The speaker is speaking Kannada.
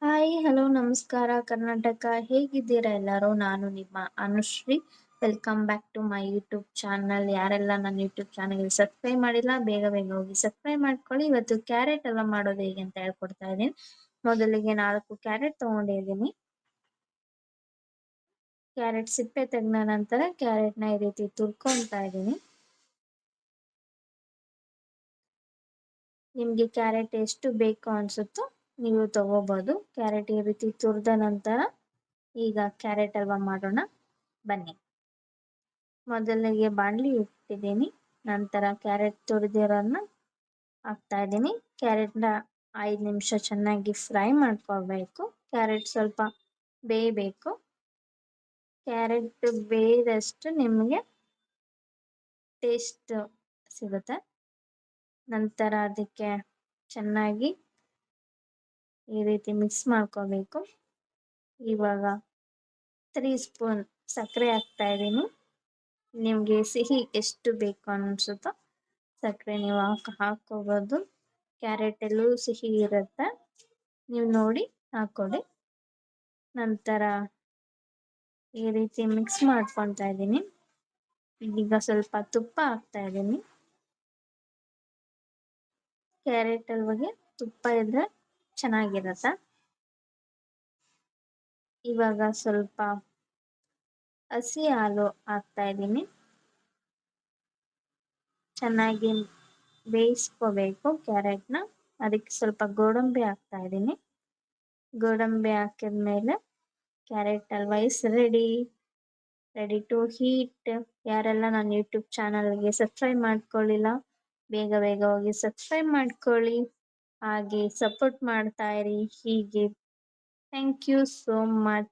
ಹಾಯ್ ಹಲೋ ನಮಸ್ಕಾರ ಕರ್ನಾಟಕ ಹೇಗಿದ್ದೀರಾ ಎಲ್ಲರೂ? ನಾನು ನಿಮ್ಮ Anushree. Welcome back to my YouTube channel. ಯಾರೆಲ್ಲ ನನ್ನ ಯೂಟ್ಯೂಬ್ ಚಾನಲ್ಗೆ ಸಬ್ಸ್ಕ್ರೈಬ್ ಮಾಡಿಲ್ಲ ಬೇಗ ಬೇಗ ಹೋಗಿ ಸಬ್ಸ್ಕ್ರೈಬ್ ಮಾಡ್ಕೊಳ್ಳಿ. ಇವತ್ತು ಕ್ಯಾರೆಟ್ ಎಲ್ಲ ಮಾಡೋದು ಹೇಗೆ ಅಂತ ಹೇಳ್ಕೊಡ್ತಾ ಇದ್ದೀನಿ. ಮೊದಲಿಗೆ 4 ಕ್ಯಾರೆಟ್ ತಗೊಂಡಿದ್ದೀನಿ. ಕ್ಯಾರೆಟ್ ಸಿಪ್ಪೆ ತೆಗೆದ ನಂತರ ಕ್ಯಾರೆಟ್ನ ಈ ರೀತಿ ತುರ್ಕೊತಾ ಇದ್ದೀನಿ. ನಿಮಗೆ ಕ್ಯಾರೆಟ್ ಎಷ್ಟು ಬೇಕು ಅನ್ಸುತ್ತೋ ನೀವು ತಗೋಬಹುದು. ಕ್ಯಾರೆಟ್ ಈ ರೀತಿ ತುರಿದ ನಂತರ ಈಗ ಕ್ಯಾರೆಟ್ ಹಲ್ವಾ ಮಾಡೋಣ ಬನ್ನಿ. ಮೊದಲಿಗೆ ಬಾಣಲಿ ಇಟ್ಟಿದ್ದೀನಿ. ನಂತರ ಕ್ಯಾರೆಟ್ ತುರಿದಿರೋದನ್ನ ಹಾಕ್ತಾ ಇದ್ದೀನಿ. ಕ್ಯಾರೆಟ್ನ 5 ನಿಮಿಷ ಚೆನ್ನಾಗಿ ಫ್ರೈ ಮಾಡ್ಕೋಬೇಕು. ಕ್ಯಾರೆಟ್ ಸ್ವಲ್ಪ ಬೇಯಬೇಕು. ಕ್ಯಾರೆಟ್ ಬೇಯ್ದಷ್ಟು ನಿಮಗೆ ಟೇಸ್ಟ್ ಸಿಗುತ್ತೆ. ನಂತರ ಅದಕ್ಕೆ ಚೆನ್ನಾಗಿ ಈ ರೀತಿ ಮಿಕ್ಸ್ ಮಾಡ್ಕೋಬೇಕು. ಇವಾಗ 3 ಸ್ಪೂನ್ ಸಕ್ಕರೆ ಹಾಕ್ತಾ ಇದ್ದೀನಿ. ನಿಮಗೆ ಸಿಹಿ ಎಷ್ಟು ಬೇಕು ಅನ್ಸುತ್ತೋ ಸಕ್ಕರೆ ನೀವು ಹಾಕೋಬಹುದು. ಕ್ಯಾರೆಟ್ ಎಲ್ಲೂ ಸಿಹಿ ಇರುತ್ತೆ, ನೀವು ನೋಡಿ ಹಾಕೊಳ್ಳಿ. ನಂತರ ಈ ರೀತಿ ಮಿಕ್ಸ್ ಮಾಡ್ಕೊತಾ ಇದ್ದೀನಿ. ಈಗ ಸ್ವಲ್ಪ ತುಪ್ಪ ಹಾಕ್ತಾ ಇದ್ದೀನಿ. ಕ್ಯಾರೆಟ್ ಹಲ್ವಾಗೆ ತುಪ್ಪ ಇದ್ರೆ ಚೆನ್ನಾಗಿರುತ್ತೆ. ಇವಾಗ ಸ್ವಲ್ಪ ಹಸಿ ಹಾಲು ಹಾಕ್ತಾ ಇದ್ದೀನಿ. ಚೆನ್ನಾಗಿ ಬೇಯಿಸ್ಕೋಬೇಕು ಕ್ಯಾರೆಟ್ನ. ಅದಕ್ಕೆ ಸ್ವಲ್ಪ ಗೋಡಂಬಿ ಹಾಕ್ತಾ ಇದ್ದೀನಿ. ಗೋಡಂಬಿ ಹಾಕಿದ್ಮೇಲೆ carrot halwa is ready to heat. ಯಾರೆಲ್ಲ ನನ್ನ ಯೂಟ್ಯೂಬ್ ಚಾನಲ್ಗೆ ಸಬ್ಸ್ಕ್ರೈಬ್ ಮಾಡ್ಕೊಳ್ಳಿಲ್ಲ ಬೇಗ ಬೇಗ ಹೋಗಿ ಸಬ್ಸ್ಕ್ರೈಬ್ ಮಾಡ್ಕೊಳ್ಳಿ. ಹಾಗೆ ಸಪೋರ್ಟ್ ಮಾಡ್ತಾ ಇರಿ ಹೀಗೆ. Thank you so much.